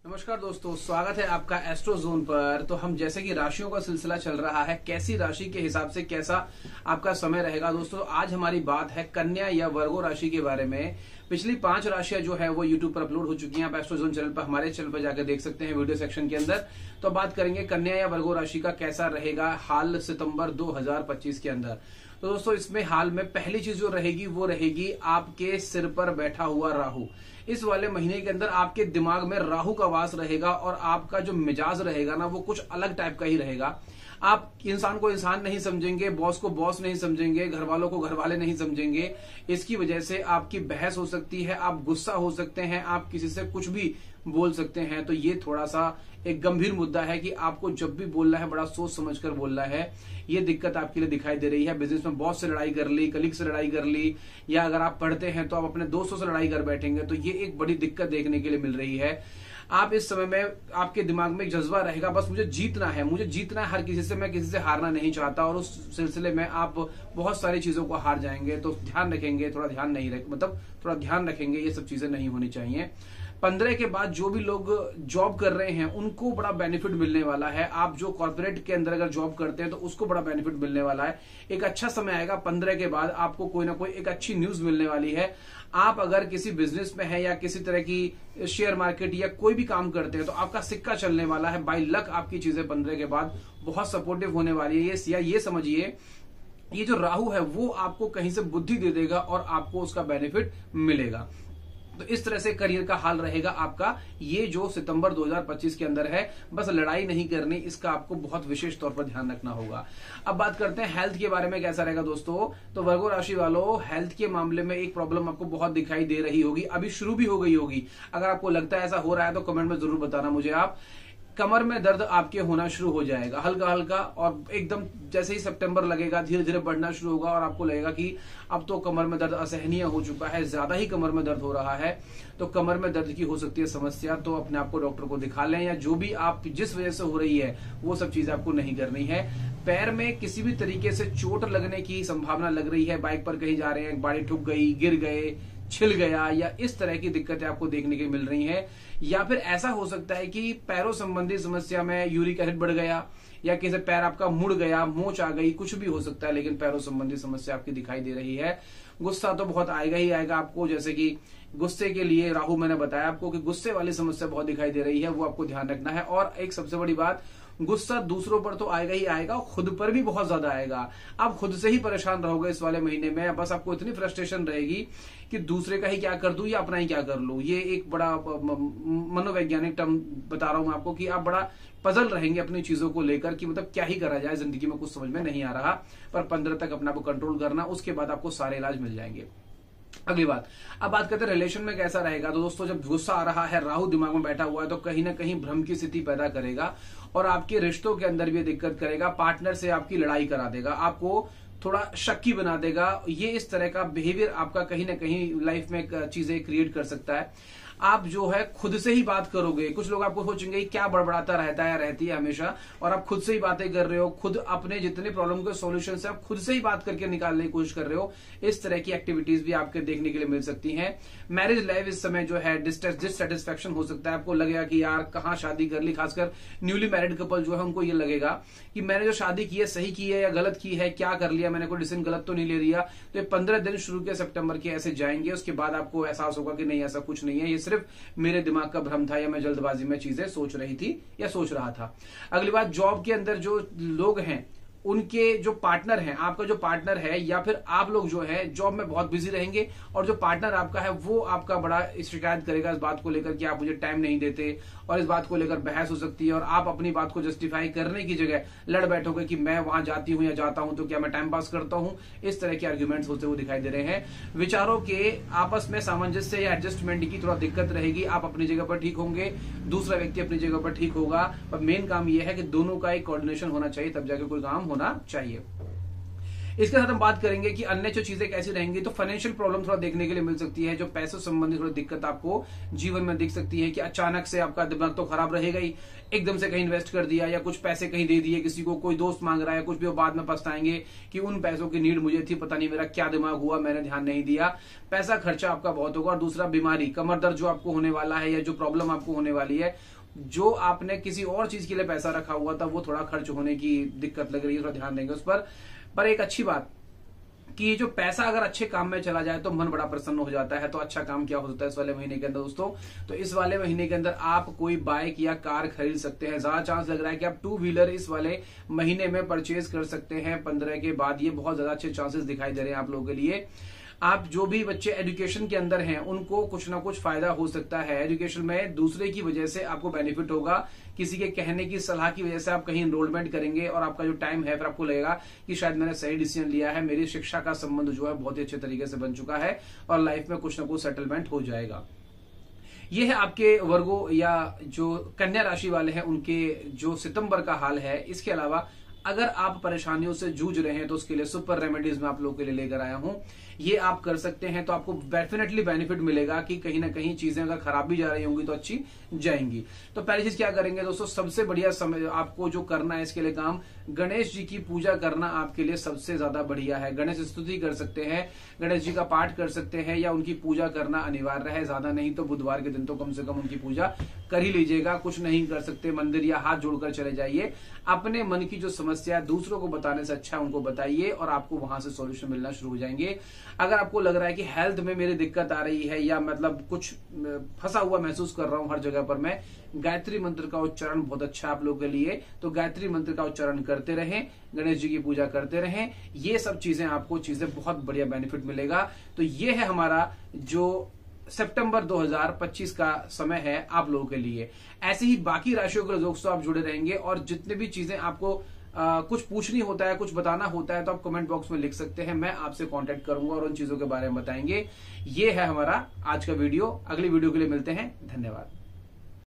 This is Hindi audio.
नमस्कार दोस्तों, स्वागत है आपका एस्ट्रो जोन पर। तो हम जैसे कि राशियों का सिलसिला चल रहा है, कैसी राशि के हिसाब से कैसा आपका समय रहेगा दोस्तों। आज हमारी बात है कन्या या वर्गो राशि के बारे में। पिछली 5 राशियां जो है वो यूट्यूब पर अपलोड हो चुकी हैं। आप एस्ट्रो जोन चैनल पर, हमारे चैनल पर जाकर देख सकते हैं वीडियो सेक्शन के अंदर। तो बात करेंगे कन्या या वर्गो राशि का कैसा रहेगा हाल सितंबर 2025 के अंदर। तो दोस्तों, इसमें हाल में पहली चीज जो रहेगी वो रहेगी आपके सिर पर बैठा हुआ राहु। इस वाले महीने के अंदर आपके दिमाग में राहु का वास रहेगा और आपका जो मिजाज रहेगा ना, वो कुछ अलग टाइप का ही रहेगा। आप इंसान को इंसान नहीं समझेंगे, बॉस को बॉस नहीं समझेंगे, घर वालों को घर वाले नहीं समझेंगे। इसकी वजह से आपकी बहस हो सकती है, आप गुस्सा हो सकते हैं, आप किसी से कुछ भी बोल सकते हैं। तो ये थोड़ा सा एक गंभीर मुद्दा है कि आपको जब भी बोलना है बड़ा सोच समझकर बोलना है। ये दिक्कत आपके लिए दिखाई दे रही है। बिजनेस में बॉस से लड़ाई कर ली, कलीग से लड़ाई कर ली, या अगर आप पढ़ते हैं तो आप अपने दोस्तों से लड़ाई कर बैठेंगे, तो ये एक बड़ी दिक्कत देखने के लिए मिल रही है। आप इस समय में, आपके दिमाग में एक जज्बा रहेगा, बस मुझे जीतना है, मुझे जीतना है हर किसी से, मैं किसी से हारना नहीं चाहता। और उस सिलसिले में आप बहुत सारी चीजों को हार जाएंगे। तो ध्यान रखेंगे, थोड़ा ध्यान नहीं थोड़ा ध्यान रखेंगे, ये सब चीजें नहीं होनी चाहिए। 15 के बाद जो भी लोग जॉब कर रहे हैं उनको बड़ा बेनिफिट मिलने वाला है। आप जो कॉर्पोरेट के अंदर अगर जॉब करते हैं तो उसको बड़ा बेनिफिट मिलने वाला है। एक अच्छा समय आएगा 15 के बाद, आपको कोई ना कोई एक अच्छी न्यूज मिलने वाली है। आप अगर किसी बिजनेस में है या किसी तरह की शेयर मार्केट या कोई भी काम करते हैं तो आपका सिक्का चलने वाला है। बाय लक आपकी चीजें 15 के बाद बहुत सपोर्टिव होने वाली है। ये समझिए, ये जो राहु है वो आपको कहीं से बुद्धि दे देगा और आपको उसका बेनिफिट मिलेगा। तो इस तरह से करियर का हाल रहेगा आपका ये जो सितंबर 2025 के अंदर है। बस लड़ाई नहीं करनी, इसका आपको बहुत विशेष तौर पर ध्यान रखना होगा। अब बात करते हैं हेल्थ के बारे में, कैसा रहेगा दोस्तों। तो वर्गो राशि वालों, हेल्थ के मामले में एक प्रॉब्लम आपको बहुत दिखाई दे रही होगी, अभी शुरू भी हो गई होगी। अगर आपको लगता है ऐसा हो रहा है तो कमेंट में जरूर बताना मुझे आप। कमर में दर्द आपके होना शुरू हो जाएगा हल्का हल्का, और एकदम जैसे ही सितंबर लगेगा धीरे धीरे बढ़ना शुरू होगा और आपको लगेगा कि अब तो कमर में दर्द असहनीय हो चुका है, ज्यादा ही कमर में दर्द हो रहा है। तो कमर में दर्द की हो सकती है समस्या, तो अपने आप को डॉक्टर को दिखा लें, या जो भी आप जिस वजह से हो रही है वो सब चीजें आपको नहीं करनी है। पैर में किसी भी तरीके से चोट लगने की संभावना लग रही है, बाइक पर कहीं जा रहे हैं, गाड़ी ठुक गई, गिर गए, छिल गया, या इस तरह की दिक्कतें आपको देखने की मिल रही हैं। या फिर ऐसा हो सकता है कि पैरों संबंधी समस्या में यूरिक एसिड बढ़ गया, या किसी पैर आपका मुड़ गया, मोच आ गई, कुछ भी हो सकता है, लेकिन पैरों संबंधी समस्या आपकी दिखाई दे रही है। गुस्सा तो बहुत आएगा ही आएगा आपको, जैसे कि गुस्से के लिए राहु, मैंने बताया आपको कि गुस्से वाली समस्या बहुत दिखाई दे रही है, वो आपको ध्यान रखना है। और एक सबसे बड़ी बात, गुस्सा दूसरों पर तो आएगा ही आएगा, खुद पर भी बहुत ज्यादा आएगा। आप खुद से ही परेशान रहोगे इस वाले महीने में। बस आपको इतनी फ्रस्ट्रेशन रहेगी कि दूसरे का ही क्या कर दूं या अपना ही क्या कर लूं। ये एक बड़ा मनोवैज्ञानिक टर्म बता रहा हूं मैं आपको, कि आप बड़ा पजल रहेंगे अपनी चीजों को लेकर कि मतलब क्या ही करा जाए, जिंदगी में कुछ समझ में नहीं आ रहा। पर 15 तक अपने आप को कंट्रोल करना, उसके बाद आपको सारे इलाज मिल जाएंगे। अगली बात, अब बात करते हैं रिलेशन में कैसा रहेगा। तो दोस्तों, जब गुस्सा आ रहा है, राहु दिमाग में बैठा हुआ है, तो कहीं ना कहीं भ्रम की स्थिति पैदा करेगा और आपके रिश्तों के अंदर भी दिक्कत करेगा। पार्टनर से आपकी लड़ाई करा देगा, आपको थोड़ा शक्की बना देगा। ये इस तरह का बिहेवियर आपका कहीं ना कहीं लाइफ में चीजें क्रिएट कर सकता है। आप जो है खुद से ही बात करोगे। कुछ लोग आपको सोचेंगे क्या बड़बड़ाता रहता है या रहती है हमेशा, और आप खुद से ही बातें कर रहे हो, खुद अपने जितने प्रॉब्लम के सॉल्यूशन है आप खुद से ही बात करके निकालने की कोशिश कर रहे हो। इस तरह की एक्टिविटीज भी आपके देखने के लिए मिल सकती हैं। मैरिज लाइफ इस समय जो है डिससेटिस्फैक्शन हो सकता है। आपको लगेगा कि यार कहाँ शादी कर ली, खासकर न्यूली मैरिड कपल जो है उनको ये लगेगा कि मैंने जो शादी की है सही की है या गलत की है, क्या कर लिया मैंने, कोई डिसीजन गलत तो नहीं ले लिया। तो ये 15 दिन शुरू के सितंबर के ऐसे जाएंगे, उसके बाद आपको एहसास होगा कि नहीं, ऐसा कुछ नहीं है, ये सिर्फ मेरे दिमाग का भ्रम था, या मैं जल्दबाजी में चीजें सोच रही थी या सोच रहा था। अगली बात, जॉब के अंदर जो लोग हैं उनके जो पार्टनर हैं, आपका जो पार्टनर है या फिर आप लोग जो है जॉब में बहुत बिजी रहेंगे, और जो पार्टनर आपका है वो आपका बड़ा शिकायत करेगा इस बात को लेकर कि आप मुझे टाइम नहीं देते, और इस बात को लेकर बहस हो सकती है। और आप अपनी बात को जस्टिफाई करने की जगह लड़ बैठोगे कि मैं वहां जाती हूं या जाता हूं तो क्या मैं टाइम पास करता हूं। इस तरह के आर्ग्यूमेंट्स होते हुए दिखाई दे रहे हैं। विचारों के आपस में सामंजस्य या एडजस्टमेंट की थोड़ा दिक्कत रहेगी। आप अपनी जगह पर ठीक होंगे, दूसरा व्यक्ति अपनी जगह पर ठीक होगा, पर मेन काम यह है कि दोनों का एक कोऑर्डिनेशन होना चाहिए, तब जाके कोई काम होना चाहिए। इसके साथ हम बात करेंगे कि अन्य जो चीजें कैसी रहेंगी। तो फाइनेंशियल प्रॉब्लम थोड़ा देखने के लिए मिल सकती है, जो पैसों संबंधी थोड़ी दिक्कत आपको जीवन में दिख सकती है कि अचानक से आपका दिमाग तो खराब रहेगा ही, एकदम से कहीं इन्वेस्ट कर दिया या कुछ पैसे कहीं दे दिए किसी को, कोई दोस्त मांग रहा है कुछ भी, वो बाद में पछताएंगे कि उन पैसों की नीड मुझे थी, पता नहीं मेरा क्या दिमाग हुआ, मैंने ध्यान नहीं दिया। पैसा खर्चा आपका बहुत होगा। और दूसरा बीमारी, कमर दर्द जो आपको होने वाला है या जो प्रॉब्लम आपको होने वाली है, जो आपने किसी और चीज के लिए पैसा रखा हुआ था वो थोड़ा खर्च होने की दिक्कत लग रही है, थोड़ा ध्यान देंगे उस पर एक अच्छी बात कि जो पैसा अगर अच्छे काम में चला जाए तो मन बड़ा प्रसन्न हो जाता है। तो अच्छा काम क्या होता है इस वाले महीने के अंदर दोस्तों? तो इस वाले महीने के अंदर आप कोई बाइक या कार खरीद सकते हैं। ज्यादा चांस लग रहा है कि आप 2 व्हीलर इस वाले महीने में परचेज कर सकते हैं 15 के बाद। ये बहुत ज्यादा अच्छे चांसेस दिखाई दे रहे हैं आप लोगों के लिए। आप जो भी बच्चे एजुकेशन के अंदर हैं उनको कुछ ना कुछ फायदा हो सकता है एजुकेशन में, दूसरे की वजह से आपको बेनिफिट होगा, किसी के कहने की सलाह की वजह से आप कहीं एनरोलमेंट करेंगे और आपका जो टाइम है फिर आपको लगेगा कि शायद मैंने सही डिसीजन लिया है, मेरी शिक्षा का संबंध जो है बहुत ही अच्छे तरीके से बन चुका है और लाइफ में कुछ ना कुछ सेटलमेंट हो जाएगा। ये है आपके वर्गो या जो कन्या राशि वाले हैं उनके जो सितंबर का हाल है। इसके अलावा अगर आप परेशानियों से जूझ रहे हैं तो उसके लिए सुपर रेमेडीज मैं आप लोगों के लिए लेकर आया हूं। ये आप कर सकते हैं तो आपको डेफिनेटली बेनिफिट मिलेगा कि कहीं ना कहीं चीजें अगर खराब भी जा रही होंगी तो अच्छी जाएंगी। तो पहली चीज क्या करेंगे दोस्तों, सबसे बढ़िया समय आपको जो करना है इसके लिए काम, गणेश जी की पूजा करना आपके लिए सबसे ज्यादा बढ़िया है। गणेश स्तुति कर सकते हैं, गणेश जी का पाठ कर सकते हैं या उनकी पूजा करना अनिवार्य है। ज्यादा नहीं तो बुधवार के दिन तो कम से कम उनकी पूजा कर ही लीजिएगा। कुछ नहीं कर सकते मंदिर या हाथ जोड़कर चले जाइए। अपने मन की जो समस्या है दूसरों को बताने से अच्छा उनको बताइए और आपको वहां से सॉल्यूशन मिलना शुरू हो जाएंगे। अगर आपको लग रहा है कि हेल्थ में मेरी दिक्कत आ रही है या मतलब कुछ फंसा हुआ महसूस कर रहा हूं हर जगह पर, मैं गायत्री मंत्र का उच्चारण बहुत अच्छा आप लोगों के लिए, तो गायत्री मंत्र का उच्चारण करते रहें, गणेश जी की पूजा करते रहें। ये सब चीजें आपको बहुत बढ़िया बेनिफिट मिलेगा। तो ये है हमारा जो सितंबर 2025 का समय है आप लोगों के लिए। ऐसे ही बाकी राशियों के दोस्तों आप जुड़े रहेंगे और जितने भी चीजें आपको कुछ पूछनी होता है, कुछ बताना होता है तो आप कमेंट बॉक्स में लिख सकते हैं, मैं आपसे कांटेक्ट करूंगा और उन चीजों के बारे में बताएंगे। ये है हमारा आज का वीडियो। अगली वीडियो के लिए मिलते हैं, धन्यवाद।